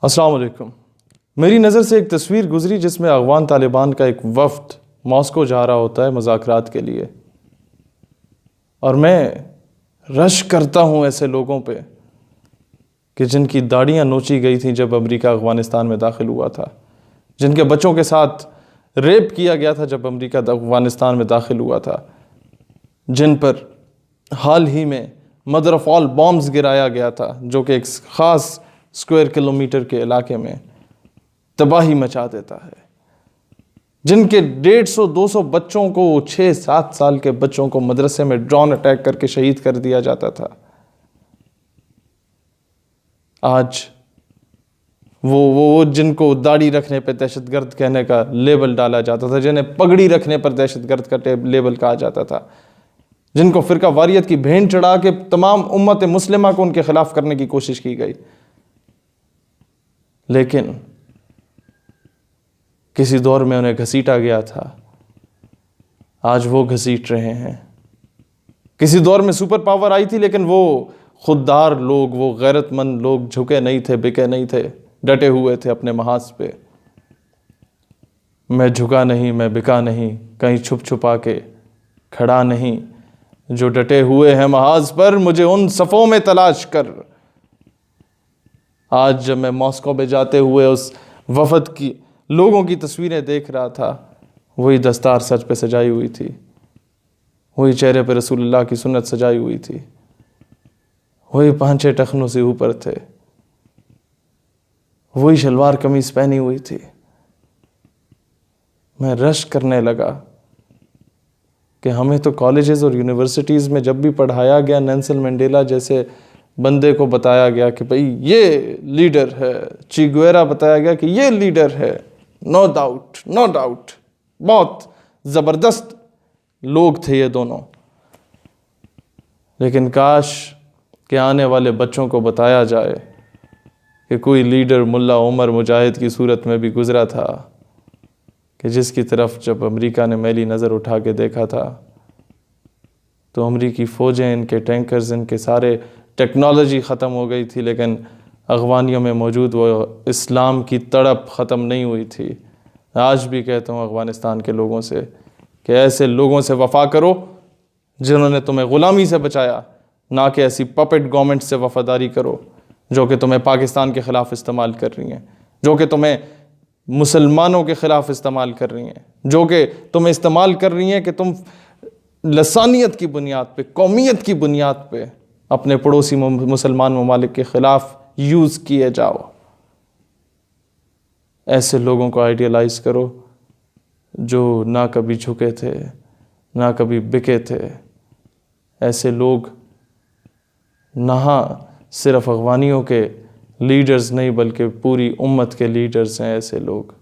अस्सलाम वालेकुम। मेरी नज़र से एक तस्वीर गुजरी जिसमें अफ़गान तालिबान का एक वफ़द मॉस्को जा रहा होता है मुज़ाकरात के लिए, और मैं रश करता हूँ ऐसे लोगों पे कि जिनकी दाढ़ियाँ नोची गई थी जब अमेरिका अफ़गानिस्तान में दाखिल हुआ था, जिनके बच्चों के साथ रेप किया गया था जब अमेरिका अफ़गानिस्तान में दाखिल हुआ था, जिन पर हाल ही में मदर ऑफ़ ऑल बॉम्ब्स गिराया गया था, जो कि एक ख़ास स्क्वायर किलोमीटर के इलाके में तबाही मचा देता है, जिनके 150-200 बच्चों को, 6-7 साल के बच्चों को मदरसे में ड्रोन अटैक करके शहीद कर दिया जाता था। आज वो जिनको दाढ़ी रखने पर दहशतगर्द कहने का लेबल डाला जाता था, जिन्हें पगड़ी रखने पर दहशतगर्द का लेबल कहा जाता था, जिनको फ़िरका वारियत की भेंट चढ़ा के तमाम उम्मत मुस्लिमा को उनके खिलाफ करने की कोशिश की गई, लेकिन किसी दौर में उन्हें घसीटा गया था, आज वो घसीट रहे हैं। किसी दौर में सुपर पावर आई थी, लेकिन वो खुददार लोग, वो गैरतमंद लोग झुके नहीं थे, बिके नहीं थे, डटे हुए थे अपने महाज पे। मैं झुका नहीं, मैं बिका नहीं, कहीं छुप छुपा के खड़ा नहीं, जो डटे हुए हैं महाज पर, मुझे उन सफ़ों में तलाश कर। आज जब मैं मॉस्को में जाते हुए उस वफ़द की लोगों की तस्वीरें देख रहा था, वही दस्तार सर पे सजाई हुई थी, वही चेहरे पे रसूलुल्लाह की सुन्नत सजाई हुई थी, वही पांचे टखनों से ऊपर थे, वही शलवार कमीज पहनी हुई थी। मैं रश करने लगा कि हमें तो कॉलेजेस और यूनिवर्सिटीज़ में जब भी पढ़ाया गया, नेल्सन मंडेला जैसे बंदे को बताया गया कि भाई ये लीडर है, चे गुवेरा बताया गया कि ये लीडर है, नो डाउट, नो डाउट, बहुत ज़बरदस्त लोग थे ये दोनों। लेकिन काश कि आने वाले बच्चों को बताया जाए कि कोई लीडर मुल्ला उमर मुजाहिद की सूरत में भी गुजरा था, कि जिसकी तरफ जब अमेरिका ने मैली नज़र उठा के देखा था तो अमेरिकी फ़ौजें, इनके टैंकर्स, इनके सारे टेक्नोलॉजी ख़त्म हो गई थी, लेकिन अफ़गानियों में मौजूद वो इस्लाम की तड़प ख़त्म नहीं हुई थी। आज भी कहता हूँ अफ़गानिस्तान के लोगों से कि ऐसे लोगों से वफ़ा करो जिन्होंने तुम्हें ग़ुलामी से बचाया, ना कि ऐसी पपेट गवर्नमेंट से वफ़ादारी करो जो कि तुम्हें पाकिस्तान के ख़िलाफ़ इस्तेमाल कर रही हैं, जो कि तुम्हें मुसलमानों के ख़िलाफ़ इस्तेमाल कर रही हैं, जो कि तुम्हें इस्तेमाल कर रही हैं कि तुम लसानियत की बुनियाद पे, कौमियत की बुनियाद पे अपने पड़ोसी मुसलमान ममालिक के ख़िलाफ़ यूज़ किए जाओ। ऐसे लोगों को आइडियलाइज़ करो जो ना कभी झुके थे, ना कभी बिके थे। ऐसे लोग ना सिर्फ़ अफ़गानियों के लीडर्स नहीं बल्कि पूरी उम्मत के लीडर्स हैं। ऐसे लोग,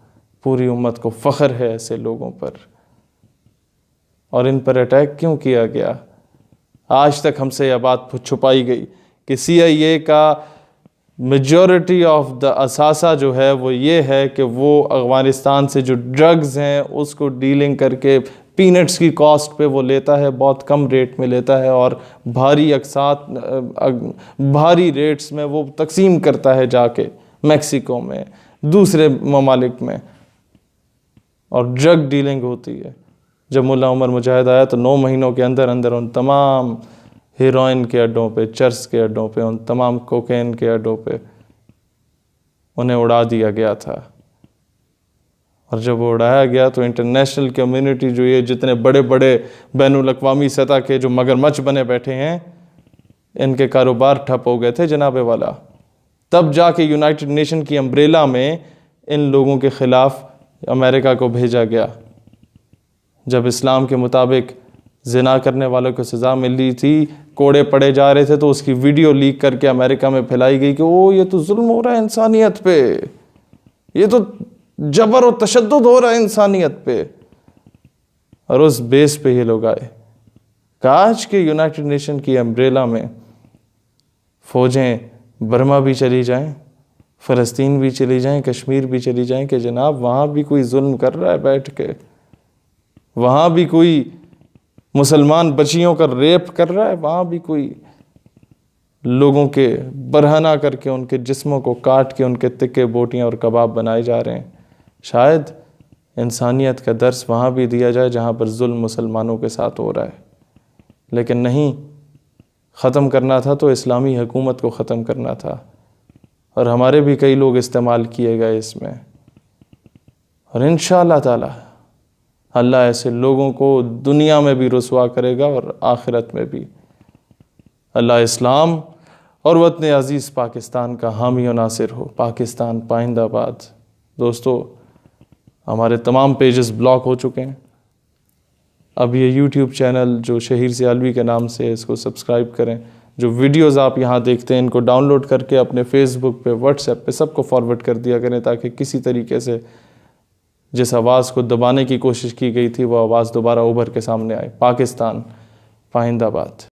पूरी उम्मत को फ़ख्र है ऐसे लोगों पर। और इन पर अटैक क्यों किया गया? आज तक हमसे यह बात छुपाई गई कि CIA का मेजॉरिटी ऑफ द असासा जो है वो ये है कि वो अफ़गानिस्तान से जो ड्रग्स हैं उसको डीलिंग करके पीनट्स की कॉस्ट पे वो लेता है, बहुत कम रेट में लेता है, और भारी रेट्स में वो तकसीम करता है जाके मैक्सिको में, दूसरे ममालिक में, और ड्रग डीलिंग होती है। जब मुल्ला उमर मुजाहिद आया तो 9 महीनों के अंदर अंदर उन तमाम हीरोइन के अड्डों पे, चर्च के अड्डों पे, उन तमाम कोकेन के अड्डों पे उन्हें उड़ा दिया गया था। और जब वो उड़ाया गया तो इंटरनेशनल कम्युनिटी, जो ये जितने बड़े बड़े बैनुल अक़वामी सतह के जो मगरमच्छ बने बैठे हैं, इनके कारोबार ठप हो गए थे जनाबे वाला। तब जाके यूनाइटेड नेशन की अम्ब्रेला में इन लोगों के ख़िलाफ़ अमेरिका को भेजा गया। जब इस्लाम के मुताबिक ज़िना करने वालों को सज़ा मिल रही थी, कोड़े पड़े जा रहे थे, तो उसकी वीडियो लीक करके अमेरिका में फैलाई गई कि ओ ये तो जुल्म हो रहा है इंसानियत पे, ये तो जबर और तशद्दुद हो रहा है इंसानियत पे। और उस बेस पे ये लोग आए। काश के यूनाइटेड नेशन की अम्ब्रेला में फ़ौजें बर्मा भी चली जाएं, फ़लस्तीन भी चली जाएं, कश्मीर भी चली जाएं, कि जनाब वहाँ भी कोई जुल्म कर रहा है बैठ के, वहाँ भी कोई मुसलमान बच्चियों का रेप कर रहा है, वहाँ भी कोई लोगों के बरहना करके उनके जिस्मों को काट के उनके तिक्के बोटियां और कबाब बनाए जा रहे हैं। शायद इंसानियत का दर्स वहाँ भी दिया जाए जहाँ पर जुल्म मुसलमानों के साथ हो रहा है, लेकिन नहीं, ख़त्म करना था तो इस्लामी हुकूमत को ख़त्म करना था। और हमारे भी कई लोग इस्तेमाल किए गए इसमें। और इंशाअल्लाह ताला अल्लाह ऐसे लोगों को दुनिया में भी रुसवा करेगा और आखिरत में भी। अल्लाह इस्लाम और वतन अज़ीज़ पाकिस्तान का हामी और नासिर हो। पाकिस्तान पाइंदाबाद। दोस्तों, हमारे तमाम पेजेस ब्लॉक हो चुके हैं। अब ये यूट्यूब चैनल जो शहीर सियालवी के नाम से है, इसको सब्सक्राइब करें। जो वीडियोज़ आप यहाँ देखते हैं इनको डाउनलोड करके अपने फेसबुक पे, व्हाट्सएप पे सबको फॉरवर्ड कर दिया करें, ताकि किसी तरीके से जिस आवाज़ को दबाने की कोशिश की गई थी वो आवाज़ दोबारा उभर के सामने आए। पाकिस्तान पाइंदाबाद।